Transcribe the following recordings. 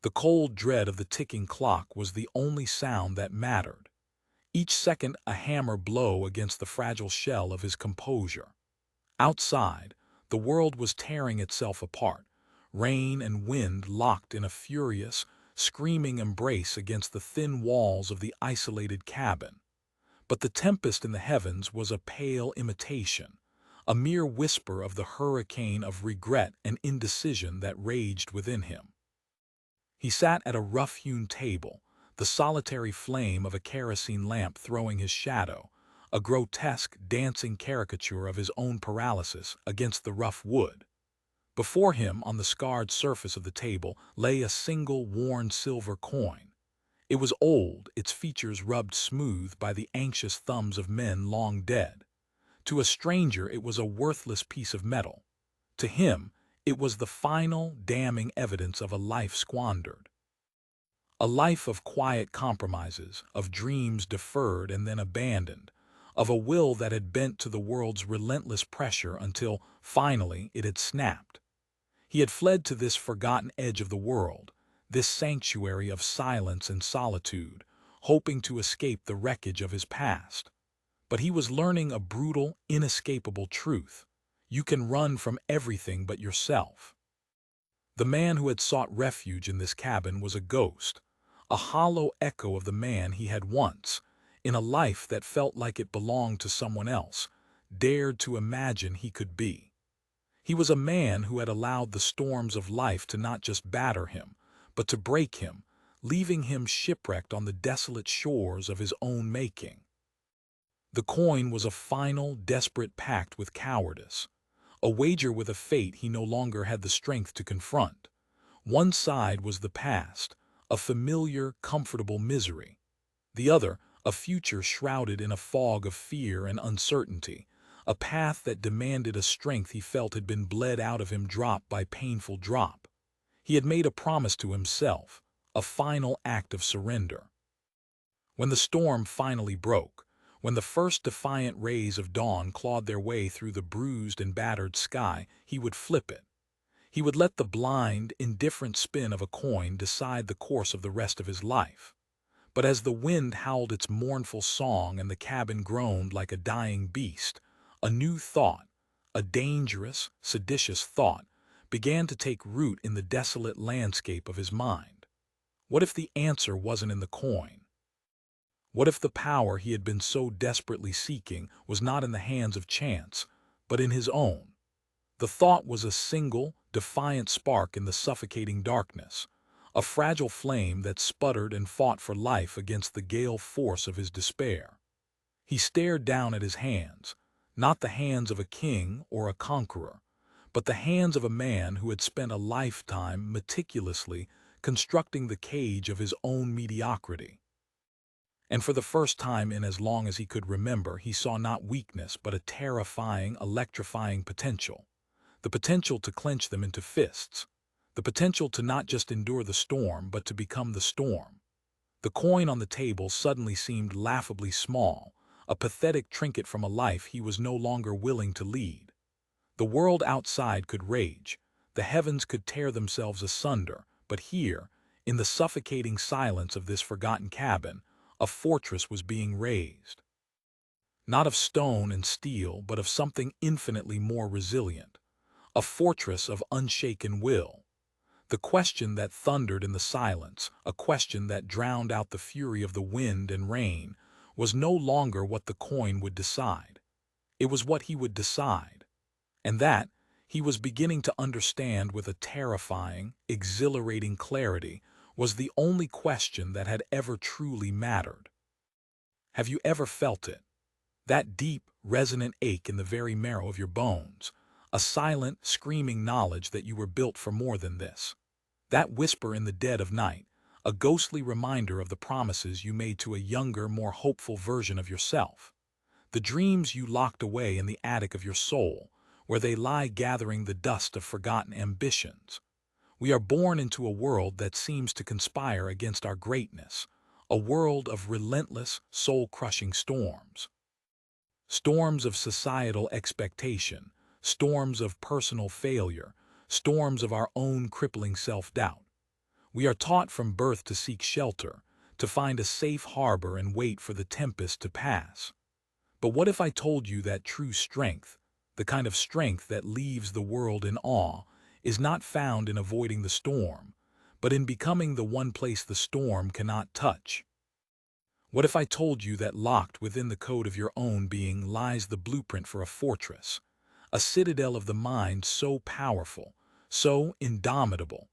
The cold dread of the ticking clock was the only sound that mattered. Each second a hammer blow against the fragile shell of his composure. Outside, the world was tearing itself apart, rain and wind locked in a furious, screaming embrace against the thin walls of the isolated cabin. But the tempest in the heavens was a pale imitation, a mere whisper of the hurricane of regret and indecision that raged within him. He sat at a rough-hewn table, the solitary flame of a kerosene lamp throwing his shadow, a grotesque, dancing caricature of his own paralysis against the rough wood. Before him, on the scarred surface of the table, lay a single worn silver coin. It was old, its features rubbed smooth by the anxious thumbs of men long dead. To a stranger it was a worthless piece of metal. To him, it was the final, damning evidence of a life squandered. A life of quiet compromises, of dreams deferred and then abandoned, of a will that had bent to the world's relentless pressure until, finally, it had snapped. He had fled to this forgotten edge of the world, this sanctuary of silence and solitude, hoping to escape the wreckage of his past. But he was learning a brutal, inescapable truth. You can run from everything but yourself. The man who had sought refuge in this cabin was a ghost, a hollow echo of the man he had once, in a life that felt like it belonged to someone else, dared to imagine he could be. He was a man who had allowed the storms of life to not just batter him, but to break him, leaving him shipwrecked on the desolate shores of his own making. The coin was a final, desperate pact with cowardice, a wager with a fate he no longer had the strength to confront. One side was the past, a familiar, comfortable misery. The other, a future shrouded in a fog of fear and uncertainty, a path that demanded a strength he felt had been bled out of him drop by painful drop. He had made a promise to himself, a final act of surrender. When the storm finally broke, when the first defiant rays of dawn clawed their way through the bruised and battered sky, he would flip it. He would let the blind, indifferent spin of a coin decide the course of the rest of his life. But as the wind howled its mournful song and the cabin groaned like a dying beast, a new thought, a dangerous, seditious thought, began to take root in the desolate landscape of his mind. What if the answer wasn't in the coin? What if the power he had been so desperately seeking was not in the hands of chance, but in his own? The thought was a single, defiant spark in the suffocating darkness, a fragile flame that sputtered and fought for life against the gale force of his despair. He stared down at his hands, not the hands of a king or a conqueror, but the hands of a man who had spent a lifetime meticulously constructing the cage of his own mediocrity. And for the first time in as long as he could remember, he saw not weakness but a terrifying, electrifying potential. The potential to clench them into fists. The potential to not just endure the storm, but to become the storm. The coin on the table suddenly seemed laughably small, a pathetic trinket from a life he was no longer willing to lead. The world outside could rage, the heavens could tear themselves asunder, but here, in the suffocating silence of this forgotten cabin, a fortress was being raised. Not of stone and steel, but of something infinitely more resilient. A fortress of unshaken will. The question that thundered in the silence, a question that drowned out the fury of the wind and rain, was no longer what the coin would decide. It was what he would decide. And that, he was beginning to understand with a terrifying, exhilarating clarity, was the only question that had ever truly mattered. Have you ever felt it? That deep, resonant ache in the very marrow of your bones, a silent, screaming knowledge that you were built for more than this. That whisper in the dead of night, a ghostly reminder of the promises you made to a younger, more hopeful version of yourself. The dreams you locked away in the attic of your soul, where they lie gathering the dust of forgotten ambitions. We are born into a world that seems to conspire against our greatness, a world of relentless, soul-crushing storms. Storms of societal expectation, storms of personal failure, storms of our own crippling self-doubt. We are taught from birth to seek shelter, to find a safe harbor and wait for the tempest to pass. But what if I told you that true strength, the kind of strength that leaves the world in awe, is not found in avoiding the storm, but in becoming the one place the storm cannot touch? What if I told you that locked within the code of your own being lies the blueprint for a fortress, a citadel of the mind so powerful, so indomitable,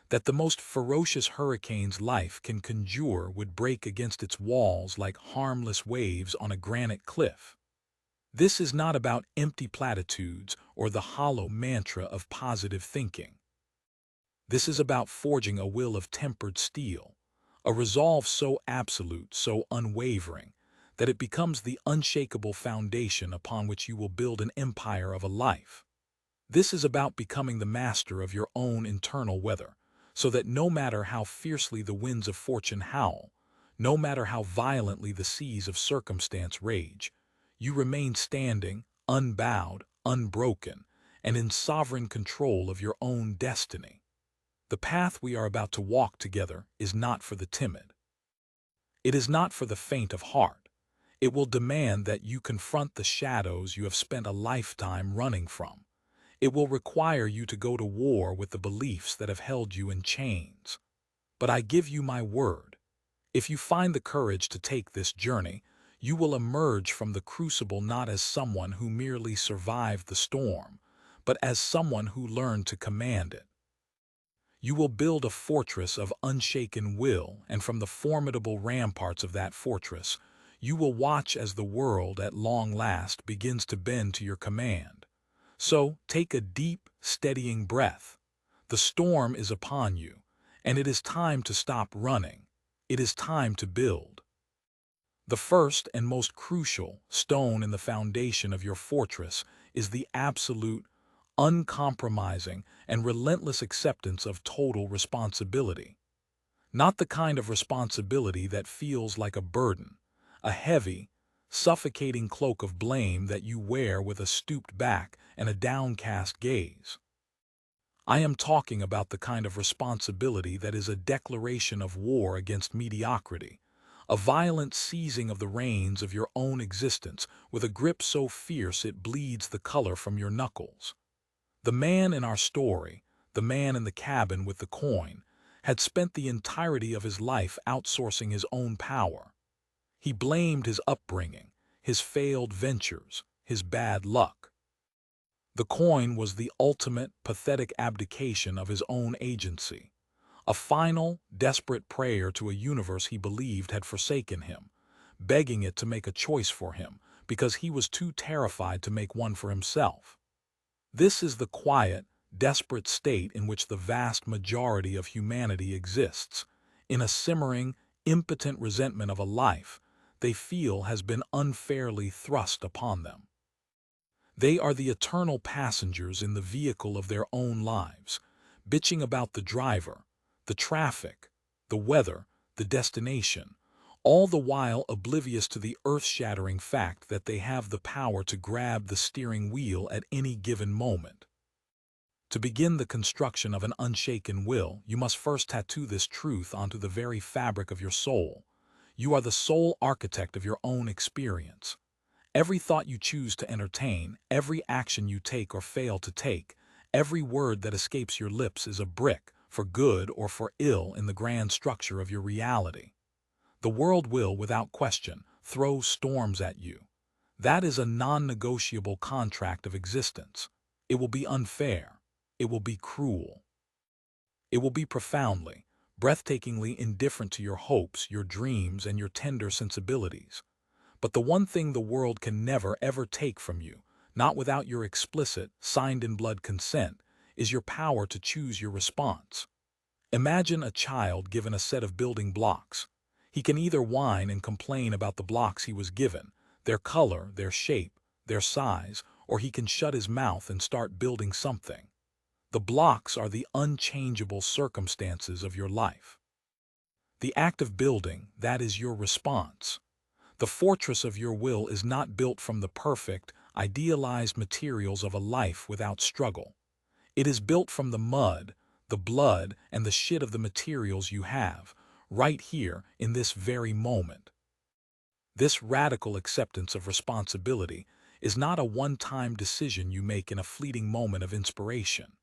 that the most ferocious hurricanes life can conjure would break against its walls like harmless waves on a granite cliff? This is not about empty platitudes or the hollow mantra of positive thinking. This is about forging a will of tempered steel, a resolve so absolute, so unwavering, that it becomes the unshakable foundation upon which you will build an empire of a life. This is about becoming the master of your own internal weather, so that no matter how fiercely the winds of fortune howl, no matter how violently the seas of circumstance rage, you remain standing, unbowed, unbroken, and in sovereign control of your own destiny. The path we are about to walk together is not for the timid. It is not for the faint of heart. It will demand that you confront the shadows you have spent a lifetime running from. It will require you to go to war with the beliefs that have held you in chains. But I give you my word, if you find the courage to take this journey, you will emerge from the crucible not as someone who merely survived the storm, but as someone who learned to command it. You will build a fortress of unshaken will, and from the formidable ramparts of that fortress, you will watch as the world at long last begins to bend to your command. So take a deep, steadying breath. The storm is upon you, and it is time to stop running. It is time to build. The first and most crucial stone in the foundation of your fortress is the absolute, uncompromising, and relentless acceptance of total responsibility. Not the kind of responsibility that feels like a burden, a heavy, suffocating cloak of blame that you wear with a stooped back and a downcast gaze. I am talking about the kind of responsibility that is a declaration of war against mediocrity, a violent seizing of the reins of your own existence with a grip so fierce it bleeds the color from your knuckles. The man in our story, the man in the cabin with the coin, had spent the entirety of his life outsourcing his own power. He blamed his upbringing, his failed ventures, his bad luck. The coin was the ultimate, pathetic abdication of his own agency, a final, desperate prayer to a universe he believed had forsaken him, begging it to make a choice for him because he was too terrified to make one for himself. This is the quiet, desperate state in which the vast majority of humanity exists, in a simmering, impotent resentment of a life they feel has been unfairly thrust upon them. They are the eternal passengers in the vehicle of their own lives, bitching about the driver, the traffic, the weather, the destination, all the while oblivious to the earth-shattering fact that they have the power to grab the steering wheel at any given moment. To begin the construction of an unshaken will, you must first tattoo this truth onto the very fabric of your soul. You are the sole architect of your own experience. Every thought you choose to entertain, every action you take or fail to take, every word that escapes your lips is a brick, for good or for ill, in the grand structure of your reality. The world will, without question, throw storms at you. That is a non-negotiable contract of existence. It will be unfair. It will be cruel. It will be profoundly, breathtakingly indifferent to your hopes, your dreams, and your tender sensibilities. But the one thing the world can never, ever take from you, not without your explicit, signed-in-blood consent, is your power to choose your response. Imagine a child given a set of building blocks. He can either whine and complain about the blocks he was given, their color, their shape, their size, or he can shut his mouth and start building something. The blocks are the unchangeable circumstances of your life. The act of building, that is your response. The fortress of your will is not built from the perfect, idealized materials of a life without struggle. It is built from the mud, the blood, and the shit of the materials you have, right here in this very moment. This radical acceptance of responsibility is not a one-time decision you make in a fleeting moment of inspiration.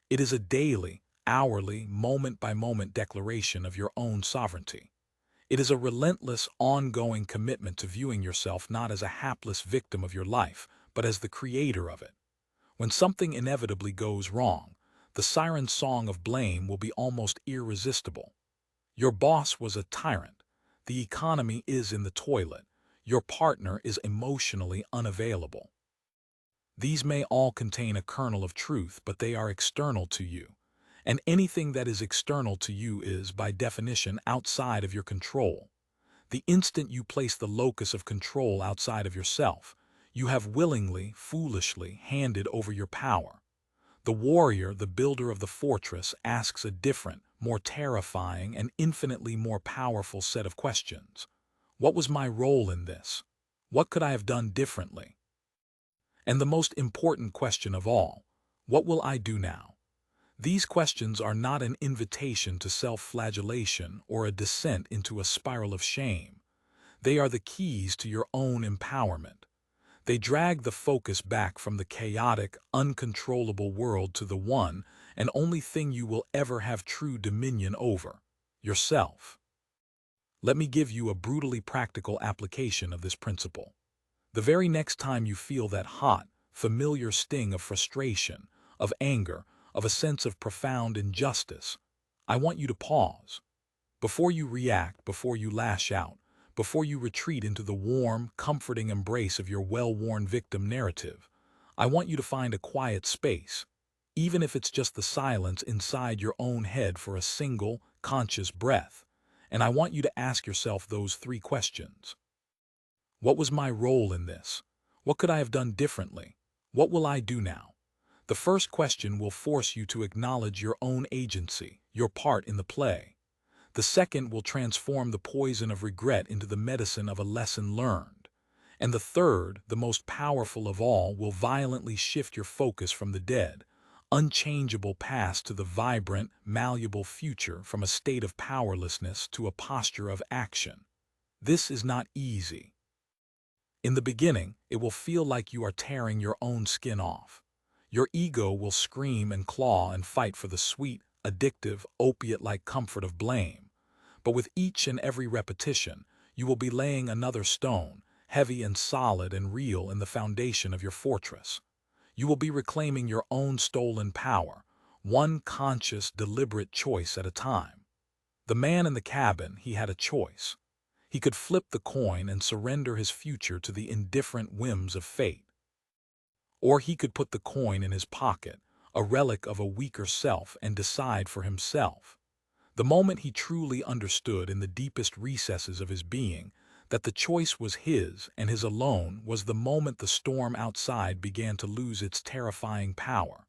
It is a daily, hourly, moment-by-moment declaration of your own sovereignty. It is a relentless, ongoing commitment to viewing yourself not as a hapless victim of your life, but as the creator of it. When something inevitably goes wrong, the siren song of blame will be almost irresistible. Your boss was a tyrant. The economy is in the toilet. Your partner is emotionally unavailable. These may all contain a kernel of truth, but they are external to you. And anything that is external to you is, by definition, outside of your control. The instant you place the locus of control outside of yourself, you have willingly, foolishly handed over your power. The warrior, the builder of the fortress, asks a different, more terrifying, and infinitely more powerful set of questions. What was my role in this? What could I have done differently? And the most important question of all, what will I do now? These questions are not an invitation to self-flagellation or a descent into a spiral of shame. They are the keys to your own empowerment. They drag the focus back from the chaotic, uncontrollable world to the one and only thing you will ever have true dominion over, yourself. Let me give you a brutally practical application of this principle. The very next time you feel that hot, familiar sting of frustration, of anger, of a sense of profound injustice, I want you to pause. Before you react, before you lash out, before you retreat into the warm, comforting embrace of your well-worn victim narrative, I want you to find a quiet space, even if it's just the silence inside your own head for a single, conscious breath, and I want you to ask yourself those three questions. What was my role in this? What could I have done differently? What will I do now? The first question will force you to acknowledge your own agency, your part in the play. The second will transform the poison of regret into the medicine of a lesson learned. And the third, the most powerful of all, will violently shift your focus from the dead, unchangeable past to the vibrant, malleable future, from a state of powerlessness to a posture of action. This is not easy. In the beginning, it will feel like you are tearing your own skin off. Your ego will scream and claw and fight for the sweet, addictive, opiate-like comfort of blame. But with each and every repetition, you will be laying another stone, heavy and solid and real, in the foundation of your fortress. You will be reclaiming your own stolen power, one conscious, deliberate choice at a time. The man in the cabin, he had a choice. He could flip the coin and surrender his future to the indifferent whims of fate. Or he could put the coin in his pocket, a relic of a weaker self, and decide for himself. The moment he truly understood in the deepest recesses of his being that the choice was his and his alone was the moment the storm outside began to lose its terrifying power.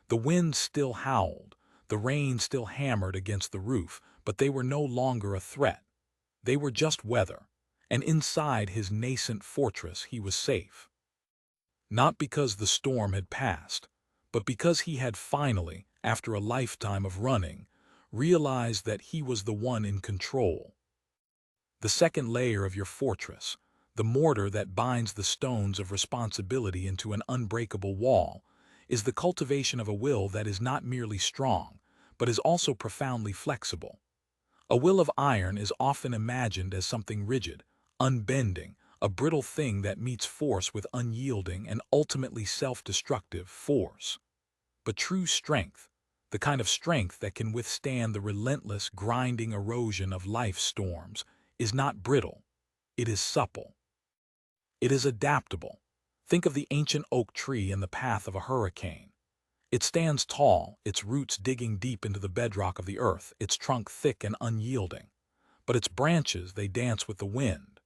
The wind still howled, the rain still hammered against the roof, but they were no longer a threat. They were just weather, and inside his nascent fortress he was safe. Not because the storm had passed, but because he had finally, after a lifetime of running, realized that he was the one in control. The second layer of your fortress, the mortar that binds the stones of responsibility into an unbreakable wall, is the cultivation of a will that is not merely strong, but is also profoundly flexible. A will of iron is often imagined as something rigid, unbending, a brittle thing that meets force with unyielding and ultimately self-destructive force. But true strength, the kind of strength that can withstand the relentless, grinding erosion of life's storms, is not brittle. It is supple. It is adaptable. Think of the ancient oak tree in the path of a hurricane. It stands tall, its roots digging deep into the bedrock of the earth, its trunk thick and unyielding. But its branches, they dance with the wind.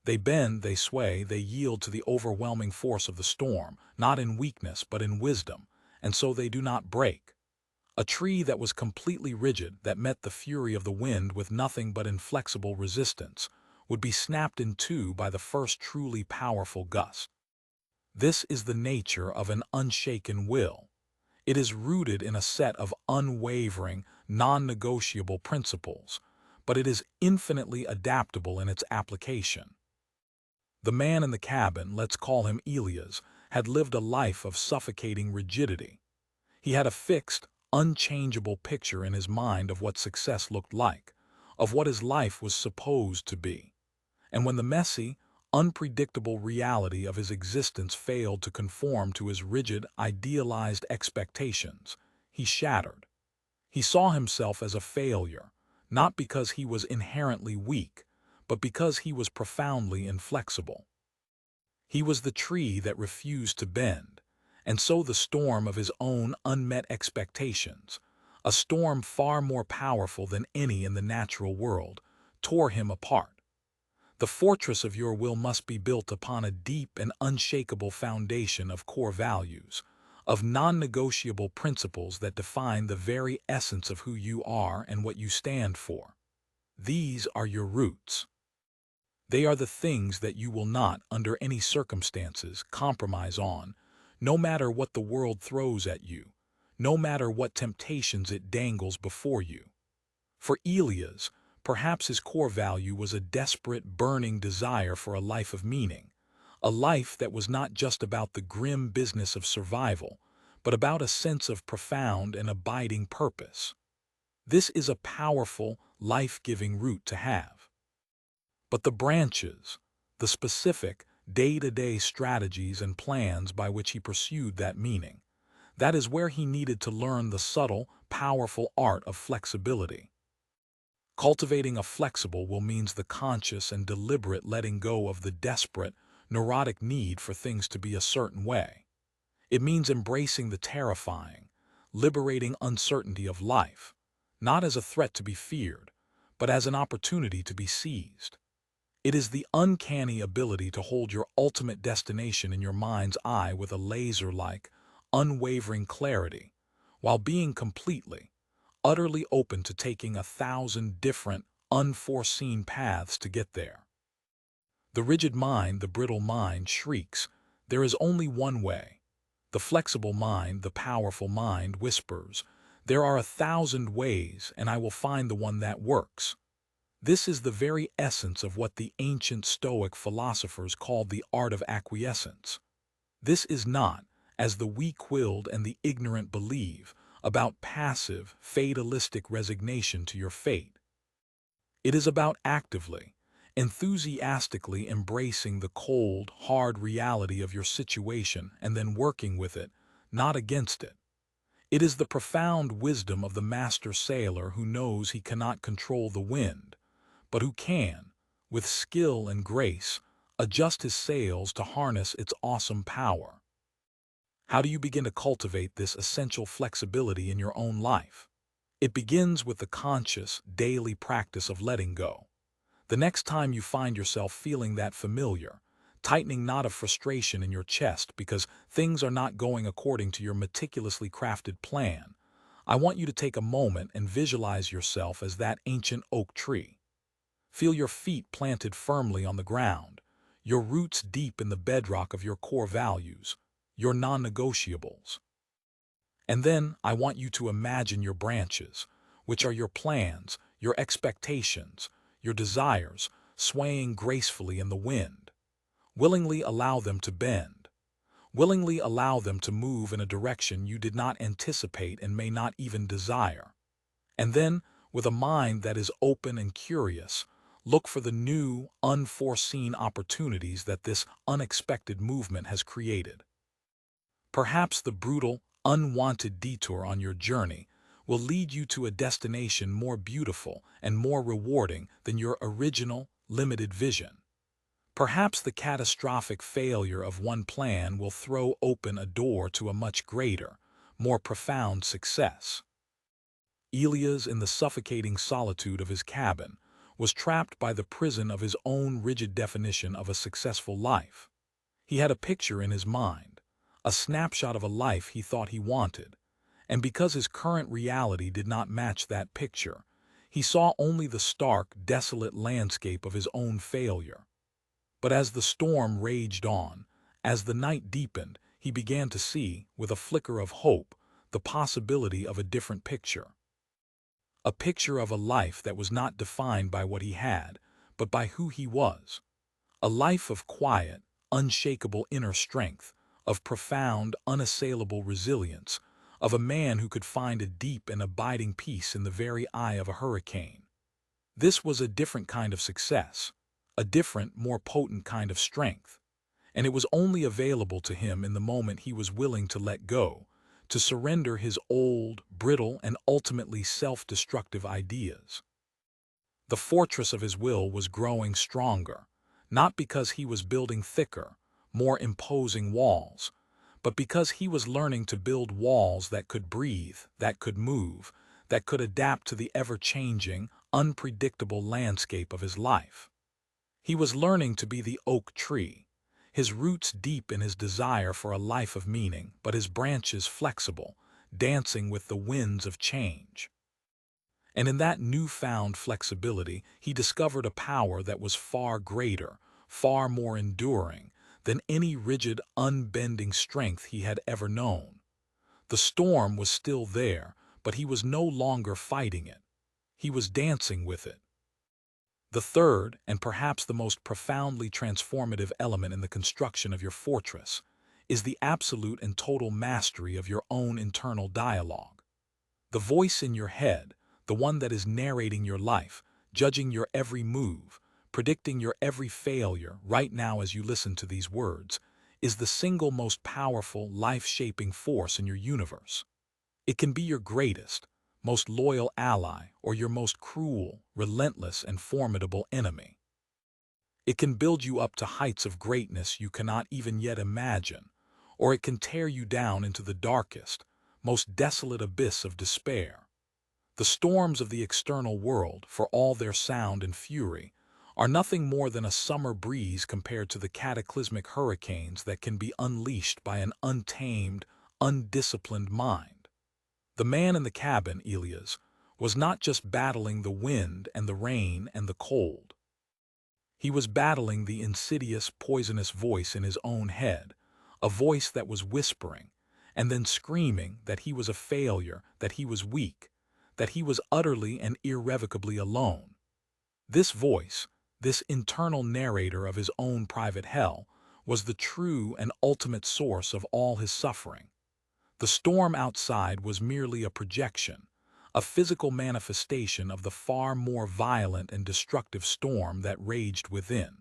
They bend, they sway, they yield to the overwhelming force of the storm, not in weakness but in wisdom, and so they do not break. A tree that was completely rigid, that met the fury of the wind with nothing but inflexible resistance, would be snapped in two by the first truly powerful gust. This is the nature of an unshaken will. It is rooted in a set of unwavering, non-negotiable principles, but it is infinitely adaptable in its application. The man in the cabin, let's call him Elias, had lived a life of suffocating rigidity. He had a fixed, unchangeable picture in his mind of what success looked like, of what his life was supposed to be. And when the messy, unpredictable reality of his existence failed to conform to his rigid, idealized expectations, he shattered. He saw himself as a failure, not because he was inherently weak, but because he was profoundly inflexible. He was the tree that refused to bend, and so the storm of his own unmet expectations, a storm far more powerful than any in the natural world, tore him apart. The fortress of your will must be built upon a deep and unshakable foundation of core values, of non-negotiable principles that define the very essence of who you are and what you stand for. These are your roots. They are the things that you will not, under any circumstances, compromise on, no matter what the world throws at you, no matter what temptations it dangles before you. For Elias, perhaps his core value was a desperate, burning desire for a life of meaning, a life that was not just about the grim business of survival, but about a sense of profound and abiding purpose. This is a powerful, life-giving root to have. But the branches, the specific, day-to-day strategies and plans by which he pursued that meaning, that is where he needed to learn the subtle, powerful art of flexibility. Cultivating a flexible will means the conscious and deliberate letting go of the desperate, neurotic need for things to be a certain way. It means embracing the terrifying, liberating uncertainty of life, not as a threat to be feared, but as an opportunity to be seized. It is the uncanny ability to hold your ultimate destination in your mind's eye with a laser-like, unwavering clarity, while being completely, utterly open to taking 1,000 different, unforeseen paths to get there. The rigid mind, the brittle mind, shrieks, "There is only one way." The flexible mind, the powerful mind, whispers, "There are 1,000 ways, and I will find the one that works." This is the very essence of what the ancient Stoic philosophers called the art of acquiescence. This is not, as the weak-willed and the ignorant believe, about passive, fatalistic resignation to your fate. It is about actively, enthusiastically embracing the cold, hard reality of your situation and then working with it, not against it. It is the profound wisdom of the master sailor who knows he cannot control the wind, but who can, with skill and grace, adjust his sails to harness its awesome power. How do you begin to cultivate this essential flexibility in your own life? It begins with the conscious, daily practice of letting go. The next time you find yourself feeling that familiar, tightening knot of frustration in your chest because things are not going according to your meticulously crafted plan, I want you to take a moment and visualize yourself as that ancient oak tree. Feel your feet planted firmly on the ground, your roots deep in the bedrock of your core values, your non-negotiables. And then I want you to imagine your branches, which are your plans, your expectations, your desires, swaying gracefully in the wind. Willingly allow them to bend. Willingly allow them to move in a direction you did not anticipate and may not even desire. And then, with a mind that is open and curious, look for the new, unforeseen opportunities that this unexpected movement has created. Perhaps the brutal, unwanted detour on your journey will lead you to a destination more beautiful and more rewarding than your original, limited vision. Perhaps the catastrophic failure of one plan will throw open a door to a much greater, more profound success. Elias, in the suffocating solitude of his cabin, was trapped by the prison of his own rigid definition of a successful life. He had a picture in his mind, a snapshot of a life he thought he wanted, and because his current reality did not match that picture, he saw only the stark, desolate landscape of his own failure. But as the storm raged on, as the night deepened, he began to see, with a flicker of hope, the possibility of a different picture. A picture of a life that was not defined by what he had, but by who he was. A life of quiet, unshakable inner strength, of profound, unassailable resilience, of a man who could find a deep and abiding peace in the very eye of a hurricane. This was a different kind of success, a different, more potent kind of strength, and it was only available to him in the moment he was willing to let go, to surrender his old, brittle, and ultimately self-destructive ideas. The fortress of his will was growing stronger, not because he was building thicker, more imposing walls, but because he was learning to build walls that could breathe, that could move, that could adapt to the ever-changing, unpredictable landscape of his life. He was learning to be the oak tree, his roots deep in his desire for a life of meaning, but his branches flexible, dancing with the winds of change. And in that newfound flexibility, he discovered a power that was far greater, far more enduring, than any rigid, unbending strength he had ever known. The storm was still there, but he was no longer fighting it. He was dancing with it. The third, and perhaps the most profoundly transformative element in the construction of your fortress, is the absolute and total mastery of your own internal dialogue. The voice in your head, the one that is narrating your life, judging your every move, predicting your every failure right now as you listen to these words, is the single most powerful, life-shaping force in your universe. It can be your greatest, most loyal ally, or your most cruel, relentless, and formidable enemy. It can build you up to heights of greatness you cannot even yet imagine, or it can tear you down into the darkest, most desolate abyss of despair. The storms of the external world, for all their sound and fury, are nothing more than a summer breeze compared to the cataclysmic hurricanes that can be unleashed by an untamed, undisciplined mind. The man in the cabin, Elias, was not just battling the wind and the rain and the cold. He was battling the insidious, poisonous voice in his own head, a voice that was whispering, and then screaming that he was a failure, that he was weak, that he was utterly and irrevocably alone. This voice, this internal narrator of his own private hell, was the true and ultimate source of all his suffering. The storm outside was merely a projection, a physical manifestation of the far more violent and destructive storm that raged within.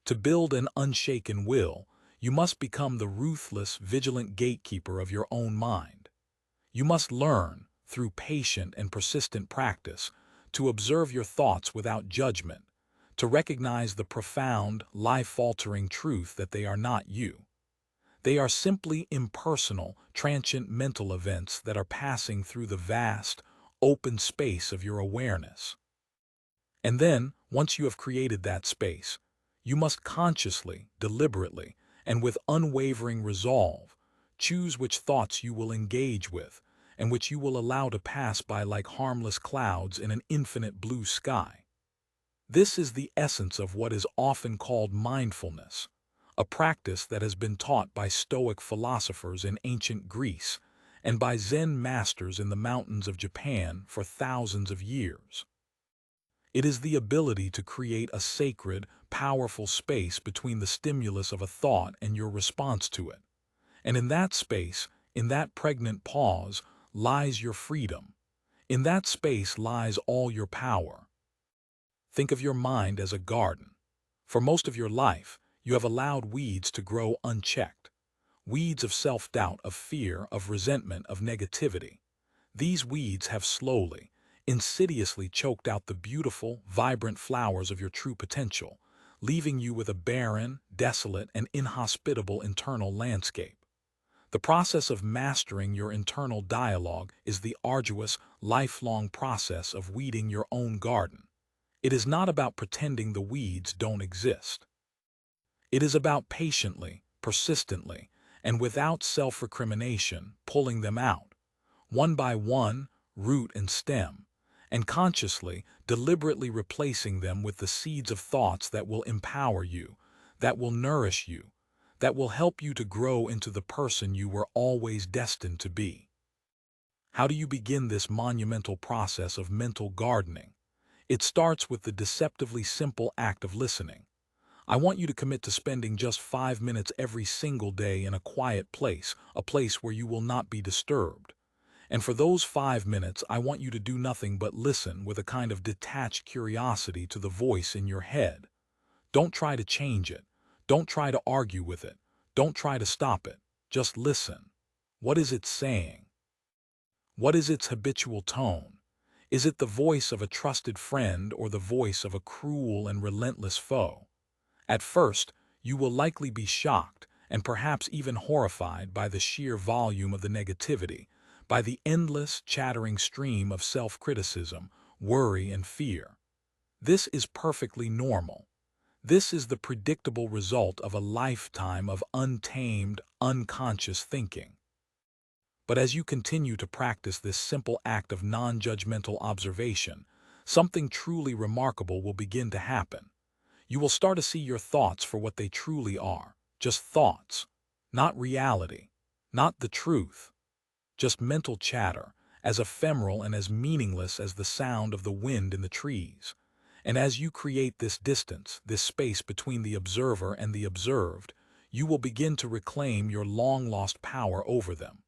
To build an unshaken will, you must become the ruthless, vigilant gatekeeper of your own mind. You must learn, through patient and persistent practice, to observe your thoughts without judgment, to recognize the profound, life-altering truth that they are not you. They are simply impersonal, transient mental events that are passing through the vast, open space of your awareness. And then, once you have created that space, you must consciously, deliberately, and with unwavering resolve, choose which thoughts you will engage with, and which you will allow to pass by like harmless clouds in an infinite blue sky. This is the essence of what is often called mindfulness, a practice that has been taught by Stoic philosophers in ancient Greece and by Zen masters in the mountains of Japan for thousands of years. It is the ability to create a sacred, powerful space between the stimulus of a thought and your response to it. And in that space, in that pregnant pause, lies your freedom. In that space lies all your power. Think of your mind as a garden. For most of your life, you have allowed weeds to grow unchecked. Weeds of self-doubt, of fear, of resentment, of negativity. These weeds have slowly, insidiously choked out the beautiful, vibrant flowers of your true potential, leaving you with a barren, desolate, and inhospitable internal landscape. The process of mastering your internal dialogue is the arduous, lifelong process of weeding your own garden. It is not about pretending the weeds don't exist. It is about patiently, persistently, and without self-recrimination pulling them out, one by one, root and stem, and consciously, deliberately replacing them with the seeds of thoughts that will empower you, that will nourish you, that will help you to grow into the person you were always destined to be. How do you begin this monumental process of mental gardening? It starts with the deceptively simple act of listening. I want you to commit to spending just 5 minutes every single day in a quiet place, a place where you will not be disturbed. And for those 5 minutes, I want you to do nothing but listen with a kind of detached curiosity to the voice in your head. Don't try to change it. Don't try to argue with it. Don't try to stop it. Just listen. What is it saying? What is its habitual tone? Is it the voice of a trusted friend or the voice of a cruel and relentless foe? At first, you will likely be shocked and perhaps even horrified by the sheer volume of the negativity, by the endless, chattering stream of self-criticism, worry, and fear. This is perfectly normal. This is the predictable result of a lifetime of untamed, unconscious thinking. But as you continue to practice this simple act of non-judgmental observation, something truly remarkable will begin to happen. You will start to see your thoughts for what they truly are, just thoughts, not reality, not the truth, just mental chatter, as ephemeral and as meaningless as the sound of the wind in the trees. And as you create this distance, this space between the observer and the observed, you will begin to reclaim your long-lost power over them.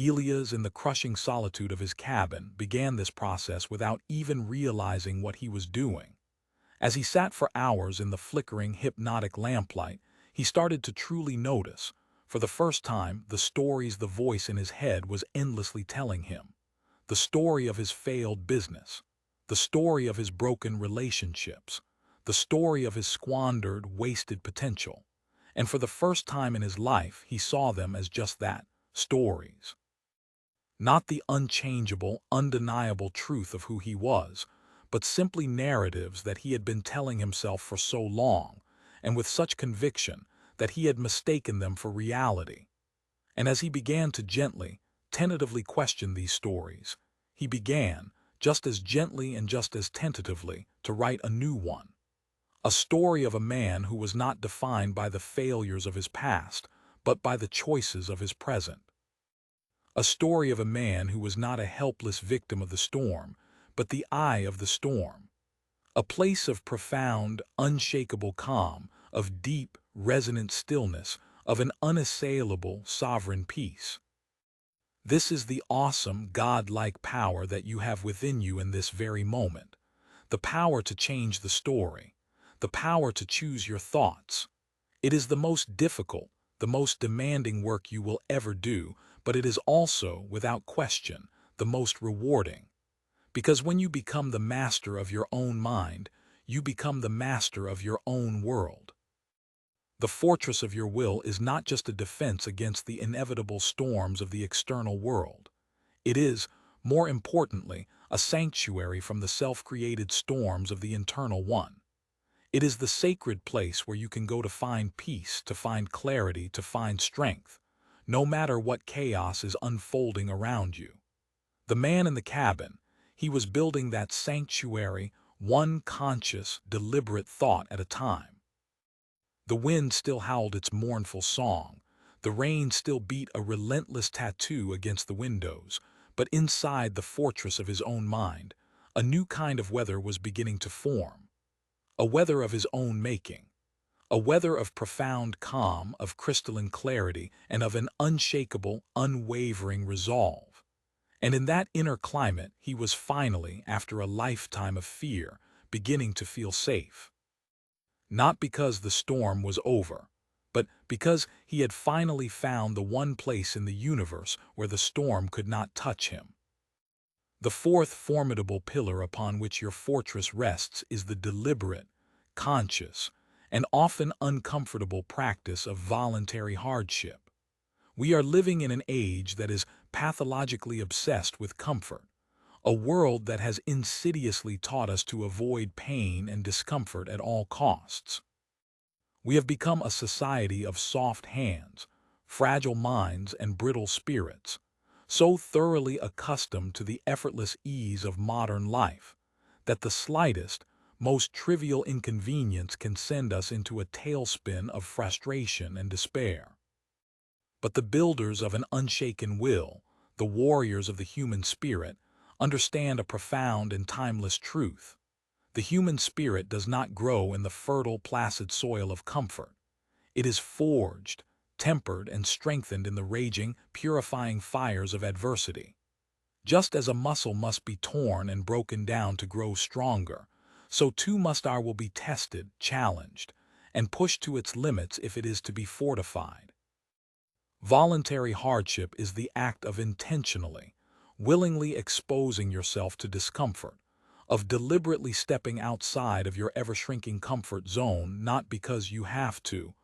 Elias, in the crushing solitude of his cabin, began this process without even realizing what he was doing. As he sat for hours in the flickering, hypnotic lamplight, he started to truly notice, for the first time, the stories the voice in his head was endlessly telling him. The story of his failed business, the story of his broken relationships, the story of his squandered, wasted potential. And for the first time in his life, he saw them as just that, stories. Not the unchangeable, undeniable truth of who he was, but simply narratives that he had been telling himself for so long, and with such conviction that he had mistaken them for reality. And as he began to gently, tentatively question these stories, he began, just as gently and just as tentatively, to write a new one. A story of a man who was not defined by the failures of his past, but by the choices of his present. A story of a man who was not a helpless victim of the storm, but the eye of the storm. A place of profound, unshakable calm, of deep, resonant stillness, of an unassailable, sovereign peace. This is the awesome, God-like power that you have within you in this very moment. The power to change the story. The power to choose your thoughts. It is the most difficult, the most demanding work you will ever do, but it is also, without question, the most rewarding. Because when you become the master of your own mind, you become the master of your own world. The fortress of your will is not just a defense against the inevitable storms of the external world. It is, more importantly, a sanctuary from the self-created storms of the internal one. It is the sacred place where you can go to find peace, to find clarity, to find strength, no matter what chaos is unfolding around you. The man in the cabin, he was building that sanctuary, one conscious, deliberate thought at a time. The wind still howled its mournful song, the rain still beat a relentless tattoo against the windows, but inside the fortress of his own mind, a new kind of weather was beginning to form. A weather of his own making. A weather of profound calm, of crystalline clarity, and of an unshakable, unwavering resolve. And in that inner climate, he was finally, after a lifetime of fear, beginning to feel safe. Not because the storm was over, but because he had finally found the one place in the universe where the storm could not touch him. The fourth formidable pillar upon which your fortress rests is the deliberate, conscious, and often uncomfortable practice of voluntary hardship. We are living in an age that is pathologically obsessed with comfort, a world that has insidiously taught us to avoid pain and discomfort at all costs. We have become a society of soft hands, fragile minds, and brittle spirits, so thoroughly accustomed to the effortless ease of modern life that the slightest, most trivial inconvenience can send us into a tailspin of frustration and despair. But the builders of an unshaken will, the warriors of the human spirit, understand a profound and timeless truth. The human spirit does not grow in the fertile, placid soil of comfort. It is forged, tempered, and strengthened in the raging, purifying fires of adversity. Just as a muscle must be torn and broken down to grow stronger, so too must our will be tested, challenged, and pushed to its limits if it is to be fortified. Voluntary hardship is the act of intentionally, willingly exposing yourself to discomfort, of deliberately stepping outside of your ever-shrinking comfort zone not because you have to,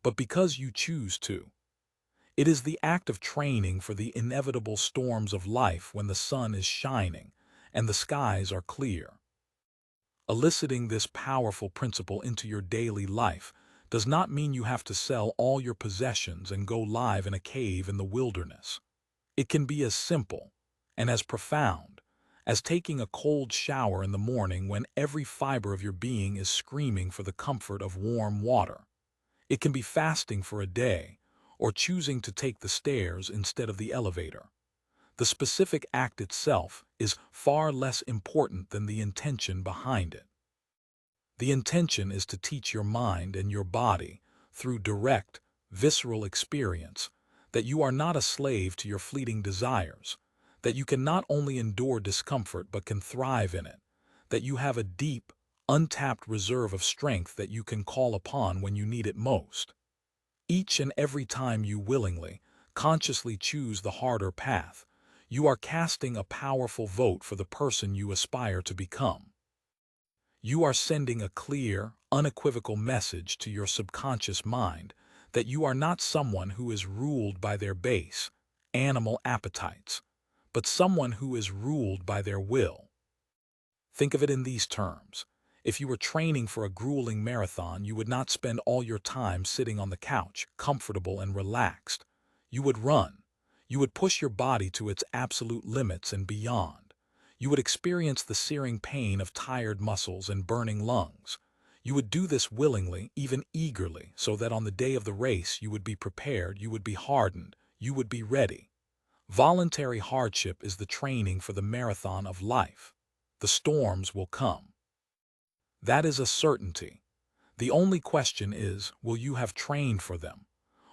but because you choose to. It is the act of training for the inevitable storms of life when the sun is shining and the skies are clear. Eliciting this powerful principle into your daily life does not mean you have to sell all your possessions and go live in a cave in the wilderness. It can be as simple and as profound as taking a cold shower in the morning when every fiber of your being is screaming for the comfort of warm water. It can be fasting for a day or choosing to take the stairs instead of the elevator. The specific act itself is far less important than the intention behind it. The intention is to teach your mind and your body, through direct, visceral experience, that you are not a slave to your fleeting desires, that you can not only endure discomfort but can thrive in it, that you have a deep, untapped reserve of strength that you can call upon when you need it most. Each and every time you willingly, consciously choose the harder path, you are casting a powerful vote for the person you aspire to become. You are sending a clear, unequivocal message to your subconscious mind that you are not someone who is ruled by their base, animal appetites, but someone who is ruled by their will. Think of it in these terms. If you were training for a grueling marathon, you would not spend all your time sitting on the couch, comfortable and relaxed. You would run. You would push your body to its absolute limits and beyond. You would experience the searing pain of tired muscles and burning lungs. You would do this willingly, even eagerly, so that on the day of the race you would be prepared, you would be hardened, you would be ready. Voluntary hardship is the training for the marathon of life. The storms will come. That is a certainty. The only question is, will you have trained for them?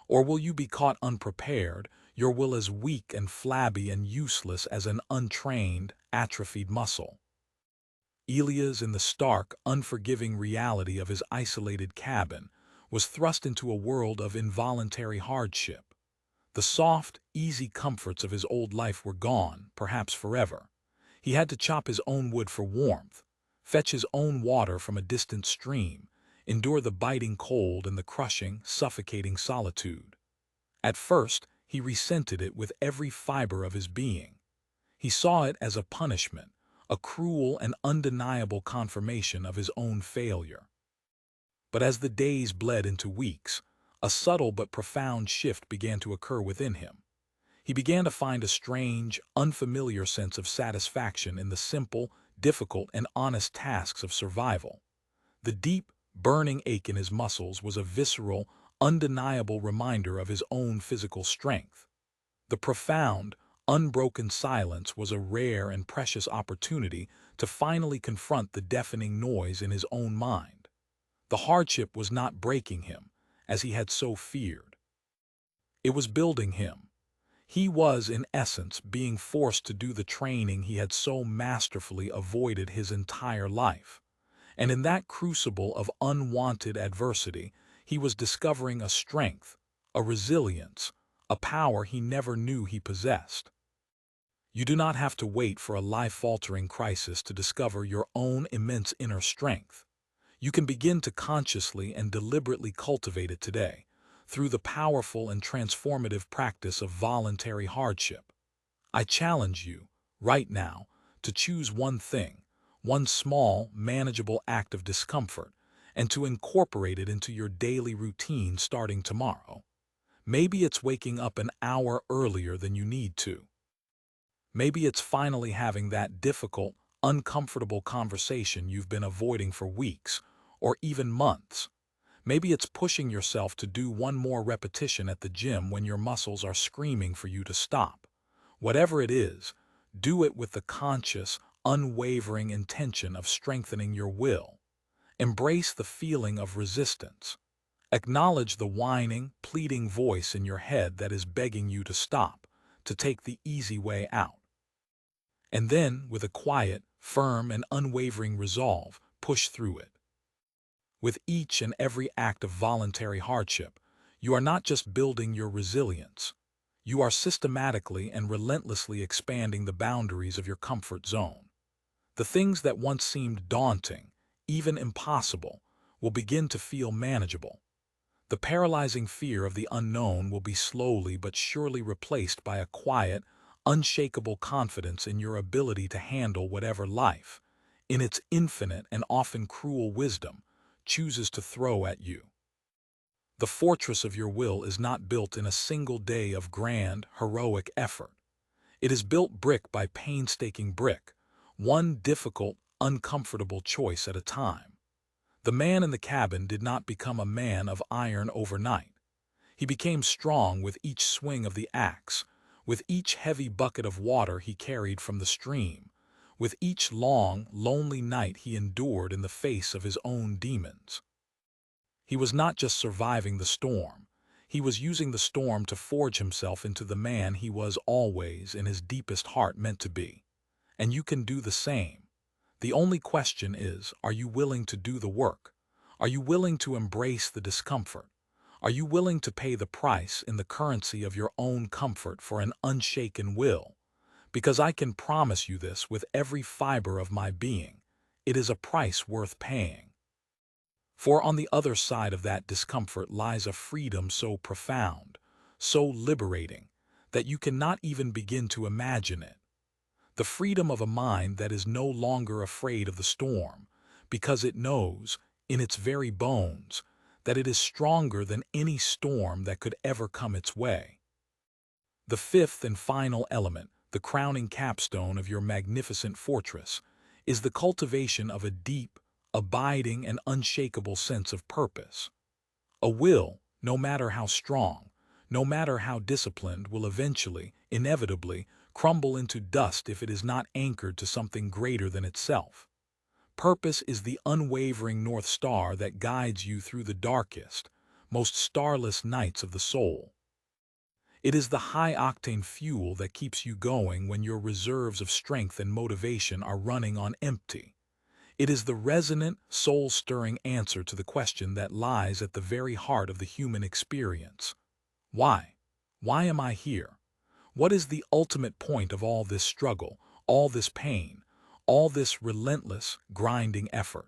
Or will you be caught unprepared, your will as weak and flabby and useless as an untrained, atrophied muscle? Elias, in the stark, unforgiving reality of his isolated cabin, was thrust into a world of involuntary hardship. The soft, easy comforts of his old life were gone, perhaps forever. He had to chop his own wood for warmth, fetch his own water from a distant stream, endure the biting cold and the crushing, suffocating solitude. At first, he resented it with every fiber of his being. He saw it as a punishment, a cruel and undeniable confirmation of his own failure. But as the days bled into weeks, a subtle but profound shift began to occur within him. He began to find a strange, unfamiliar sense of satisfaction in the simple, difficult, and honest tasks of survival. The deep, burning ache in his muscles was a visceral, undeniable reminder of his own physical strength. The profound, unbroken silence was a rare and precious opportunity to finally confront the deafening noise in his own mind. The hardship was not breaking him, as he had so feared. It was building him. He was, in essence, being forced to do the training he had so masterfully avoided his entire life. And in that crucible of unwanted adversity, he was discovering a strength, a resilience, a power he never knew he possessed. You do not have to wait for a life-altering crisis to discover your own immense inner strength. You can begin to consciously and deliberately cultivate it today, through the powerful and transformative practice of voluntary hardship. I challenge you, right now, to choose one thing, one small, manageable act of discomfort, and to incorporate it into your daily routine starting tomorrow. Maybe it's waking up an hour earlier than you need to. Maybe it's finally having that difficult, uncomfortable conversation you've been avoiding for weeks, or even months. Maybe it's pushing yourself to do one more repetition at the gym when your muscles are screaming for you to stop. Whatever it is, do it with the conscious, unwavering intention of strengthening your will. Embrace the feeling of resistance. Acknowledge the whining, pleading voice in your head that is begging you to stop, to take the easy way out. And then, with a quiet, firm, and unwavering resolve, push through it. With each and every act of voluntary hardship, you are not just building your resilience, you are systematically and relentlessly expanding the boundaries of your comfort zone. The things that once seemed daunting, even impossible, will begin to feel manageable. The paralyzing fear of the unknown will be slowly but surely replaced by a quiet, unshakable confidence in your ability to handle whatever life, in its infinite and often cruel wisdom, chooses to throw at you. The fortress of your will is not built in a single day of grand, heroic effort. It is built brick by painstaking brick, one difficult, uncomfortable choice at a time. The man in the cabin did not become a man of iron overnight. He became strong with each swing of the axe, with each heavy bucket of water he carried from the stream, with each long, lonely night he endured in the face of his own demons. He was not just surviving the storm. He was using the storm to forge himself into the man he was always in his deepest heart meant to be. And you can do the same. The only question is, are you willing to do the work? Are you willing to embrace the discomfort? Are you willing to pay the price in the currency of your own comfort for an unshaken will? Because I can promise you this with every fiber of my being, it is a price worth paying. For on the other side of that discomfort lies a freedom so profound, so liberating, that you cannot even begin to imagine it. The freedom of a mind that is no longer afraid of the storm, because it knows, in its very bones, that it is stronger than any storm that could ever come its way. The fifth and final element, the crowning capstone of your magnificent fortress, is the cultivation of a deep, abiding, and unshakable sense of purpose. A will, no matter how strong, no matter how disciplined, will eventually, inevitably, crumble into dust if it is not anchored to something greater than itself. Purpose is the unwavering North Star that guides you through the darkest, most starless nights of the soul. It is the high-octane fuel that keeps you going when your reserves of strength and motivation are running on empty. It is the resonant, soul-stirring answer to the question that lies at the very heart of the human experience. Why? Why am I here? What is the ultimate point of all this struggle, all this pain, all this relentless, grinding effort?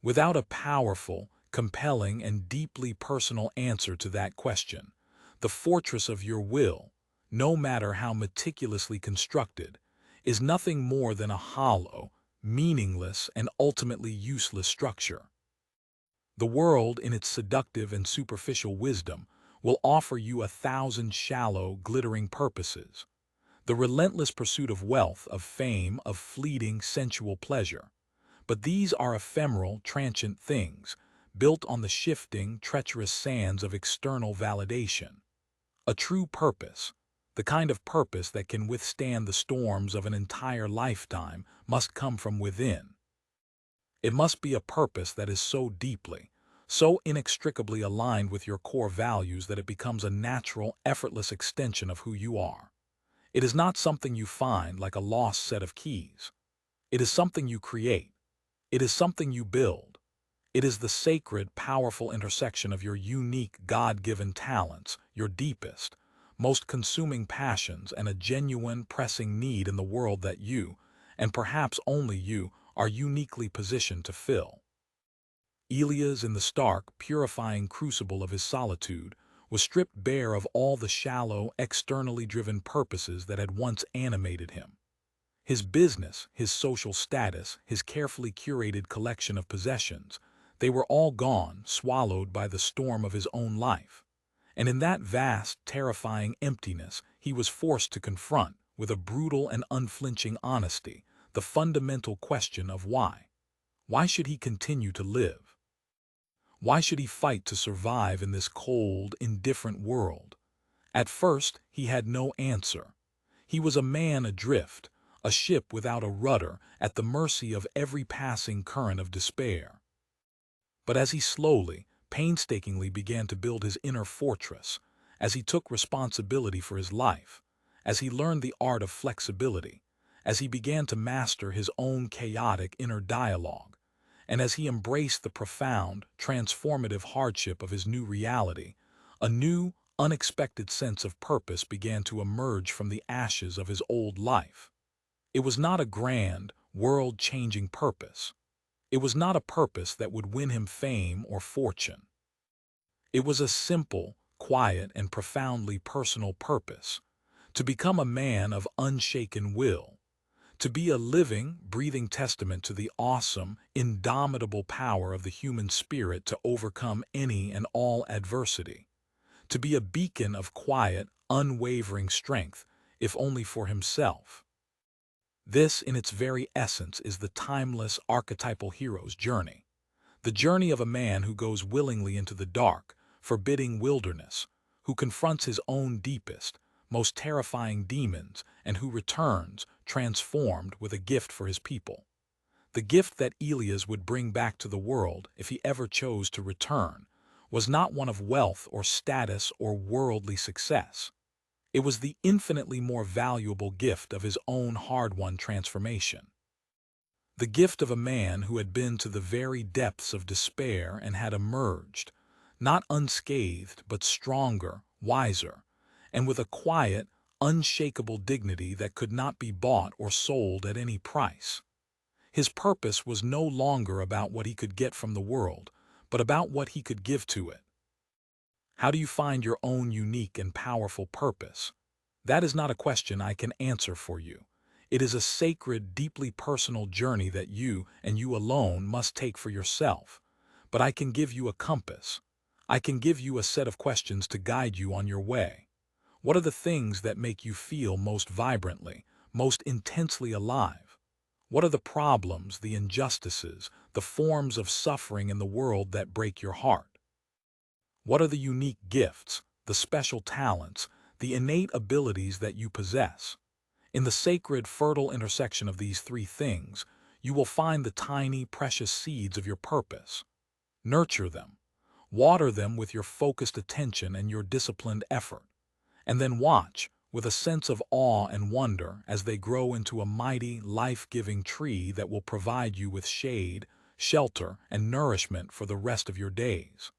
Without a powerful, compelling, and deeply personal answer to that question, the fortress of your will, no matter how meticulously constructed, is nothing more than a hollow, meaningless, and ultimately useless structure. The world, in its seductive and superficial wisdom, will offer you 1,000 shallow, glittering purposes. The relentless pursuit of wealth, of fame, of fleeting, sensual pleasure. But these are ephemeral, transient things, built on the shifting, treacherous sands of external validation. A true purpose, the kind of purpose that can withstand the storms of an entire lifetime, must come from within. It must be a purpose that is so deeply, so inextricably aligned with your core values that it becomes a natural, effortless extension of who you are. It is not something you find like a lost set of keys. It is something you create. It is something you build. It is the sacred, powerful intersection of your unique, God-given talents, your deepest, most consuming passions, and a genuine, pressing need in the world that you, and perhaps only you, are uniquely positioned to fill. Elias, in the stark, purifying crucible of his solitude, was stripped bare of all the shallow, externally driven purposes that had once animated him. His business, his social status, his carefully curated collection of possessions, they were all gone, swallowed by the storm of his own life. And in that vast, terrifying emptiness, he was forced to confront, with a brutal and unflinching honesty, the fundamental question of why. Why should he continue to live? Why should he fight to survive in this cold, indifferent world? At first, he had no answer. He was a man adrift, a ship without a rudder, at the mercy of every passing current of despair. But as he slowly, painstakingly began to build his inner fortress, as he took responsibility for his life, as he learned the art of flexibility, as he began to master his own chaotic inner dialogue, and as he embraced the profound, transformative hardship of his new reality, a new, unexpected sense of purpose began to emerge from the ashes of his old life. It was not a grand, world-changing purpose. It was not a purpose that would win him fame or fortune. It was a simple, quiet, and profoundly personal purpose: to become a man of unshaken will, to be a living, breathing testament to the awesome, indomitable power of the human spirit to overcome any and all adversity, to be a beacon of quiet, unwavering strength, if only for himself. This, in its very essence, is the timeless, archetypal hero's journey. The journey of a man who goes willingly into the dark, forbidding wilderness, who confronts his own deepest, most terrifying demons, and who returns, transformed, with a gift for his people. The gift that Elias would bring back to the world, if he ever chose to return, was not one of wealth or status or worldly success. It was the infinitely more valuable gift of his own hard-won transformation. The gift of a man who had been to the very depths of despair and had emerged, not unscathed but stronger, wiser, and with a quiet, unshakable dignity that could not be bought or sold at any price. His purpose was no longer about what he could get from the world, but about what he could give to it. How do you find your own unique and powerful purpose? That is not a question I can answer for you. It is a sacred, deeply personal journey that you, and you alone, must take for yourself. But I can give you a compass. I can give you a set of questions to guide you on your way. What are the things that make you feel most vibrantly, most intensely alive? What are the problems, the injustices, the forms of suffering in the world that break your heart? What are the unique gifts, the special talents, the innate abilities that you possess? In the sacred, fertile intersection of these three things, you will find the tiny, precious seeds of your purpose. Nurture them. Water them with your focused attention and your disciplined effort. And then watch, with a sense of awe and wonder, as they grow into a mighty, life-giving tree that will provide you with shade, shelter, and nourishment for the rest of your days.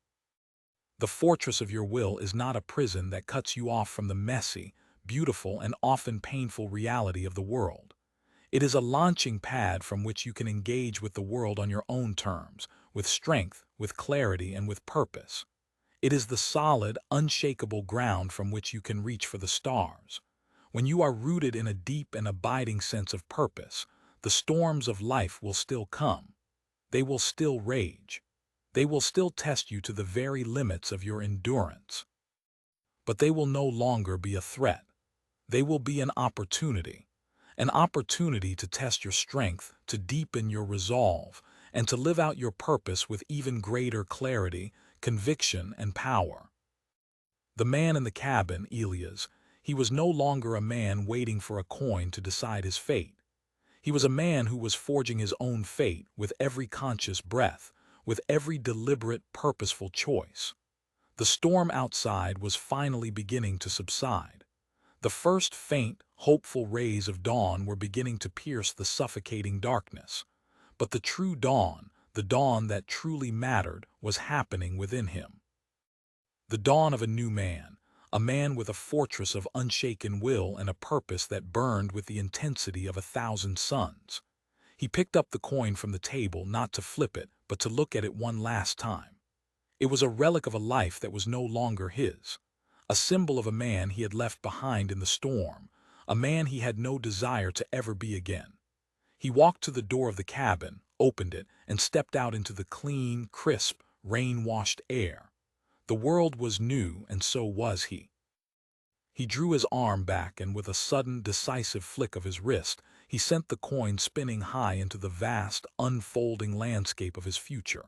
The fortress of your will is not a prison that cuts you off from the messy, beautiful, and often painful reality of the world. It is a launching pad from which you can engage with the world on your own terms, with strength, with clarity, and with purpose. It is the solid, unshakable ground from which you can reach for the stars. When you are rooted in a deep and abiding sense of purpose, the storms of life will still come. They will still rage. They will still test you to the very limits of your endurance. But they will no longer be a threat. They will be an opportunity to test your strength, to deepen your resolve, and to live out your purpose with even greater clarity, conviction, and power. The man in the cabin, Elias, he was no longer a man waiting for a coin to decide his fate. He was a man who was forging his own fate with every conscious breath, with every deliberate, purposeful choice. The storm outside was finally beginning to subside. The first faint, hopeful rays of dawn were beginning to pierce the suffocating darkness. But the true dawn, the dawn that truly mattered, was happening within him. The dawn of a new man, a man with a fortress of unshaken will and a purpose that burned with the intensity of 1,000 suns. He picked up the coin from the table, not to flip it, but to look at it one last time. It was a relic of a life that was no longer his, a symbol of a man he had left behind in the storm, a man he had no desire to ever be again. He walked to the door of the cabin, opened it, and stepped out into the clean, crisp, rain-washed air. The world was new, and so was he. He drew his arm back, and with a sudden, decisive flick of his wrist, he sent the coin spinning high into the vast, unfolding landscape of his future.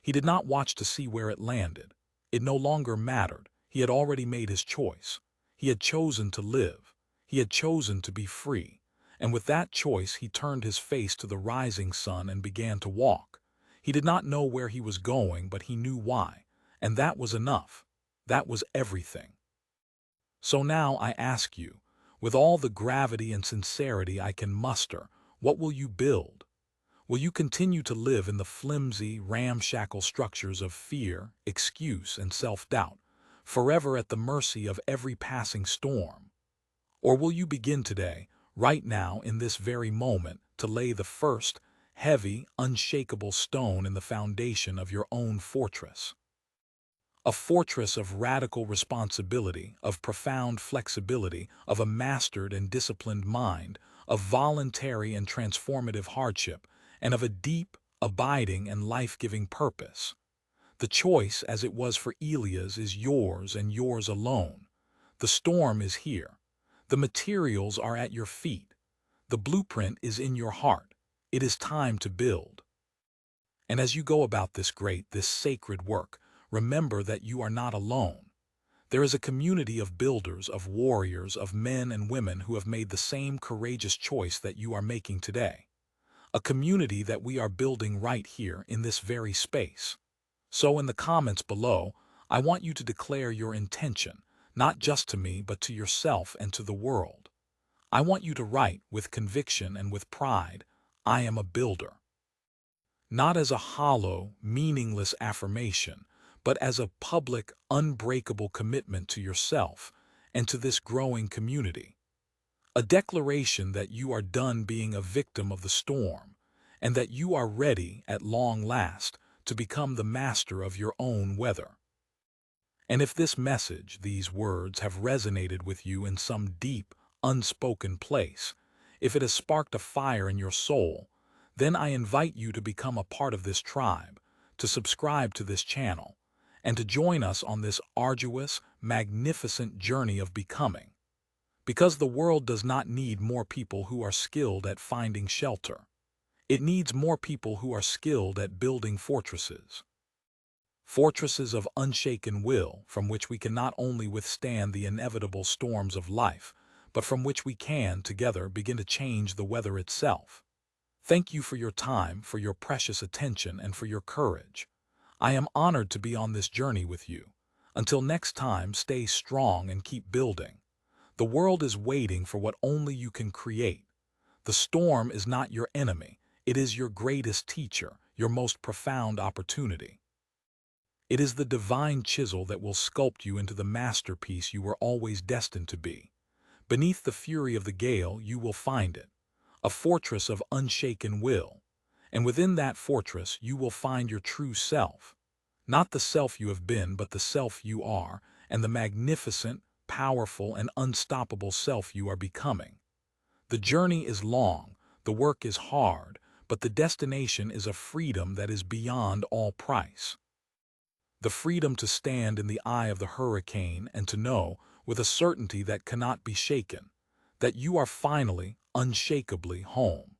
He did not watch to see where it landed. It no longer mattered. He had already made his choice. He had chosen to live. He had chosen to be free, and with that choice he turned his face to the rising sun and began to walk. He did not know where he was going, but he knew why, and that was enough. That was everything. So now I ask you, with all the gravity and sincerity I can muster, what will you build? Will you continue to live in the flimsy, ramshackle structures of fear, excuse, and self-doubt, forever at the mercy of every passing storm? Or will you begin today, right now, in this very moment, to lay the first, heavy, unshakable stone in the foundation of your own fortress? A fortress of radical responsibility, of profound flexibility, of a mastered and disciplined mind, of voluntary and transformative hardship, and of a deep, abiding, and life-giving purpose. The choice, as it was for Elias, is yours and yours alone. The storm is here. The materials are at your feet. The blueprint is in your heart. It is time to build. And as you go about this great, this sacred work, remember that you are not alone. There is a community of builders, of warriors, of men and women who have made the same courageous choice that you are making today. A community that we are building right here in this very space. So in the comments below, I want you to declare your intention, not just to me, but to yourself and to the world. I want you to write with conviction and with pride, I am a builder. Not as a hollow, meaningless affirmation, but as a public, unbreakable commitment to yourself and to this growing community. A declaration that you are done being a victim of the storm, and that you are ready, at long last, to become the master of your own weather. And if this message, these words, have resonated with you in some deep, unspoken place, if it has sparked a fire in your soul, then I invite you to become a part of this tribe, to subscribe to this channel, and to join us on this arduous, magnificent journey of becoming. Because the world does not need more people who are skilled at finding shelter. It needs more people who are skilled at building fortresses. Fortresses of unshaken will, from which we can not only withstand the inevitable storms of life, but from which we can, together, begin to change the weather itself. Thank you for your time, for your precious attention, and for your courage. I am honored to be on this journey with you. Until next time, stay strong and keep building. The world is waiting for what only you can create. The storm is not your enemy. It is your greatest teacher, your most profound opportunity. It is the divine chisel that will sculpt you into the masterpiece you were always destined to be. Beneath the fury of the gale, you will find it, a fortress of unshaken will. And within that fortress, you will find your true self. Not the self you have been, but the self you are, and the magnificent, powerful, and unstoppable self you are becoming. The journey is long, the work is hard, but the destination is a freedom that is beyond all price. The freedom to stand in the eye of the hurricane and to know, with a certainty that cannot be shaken, that you are finally, unshakably home.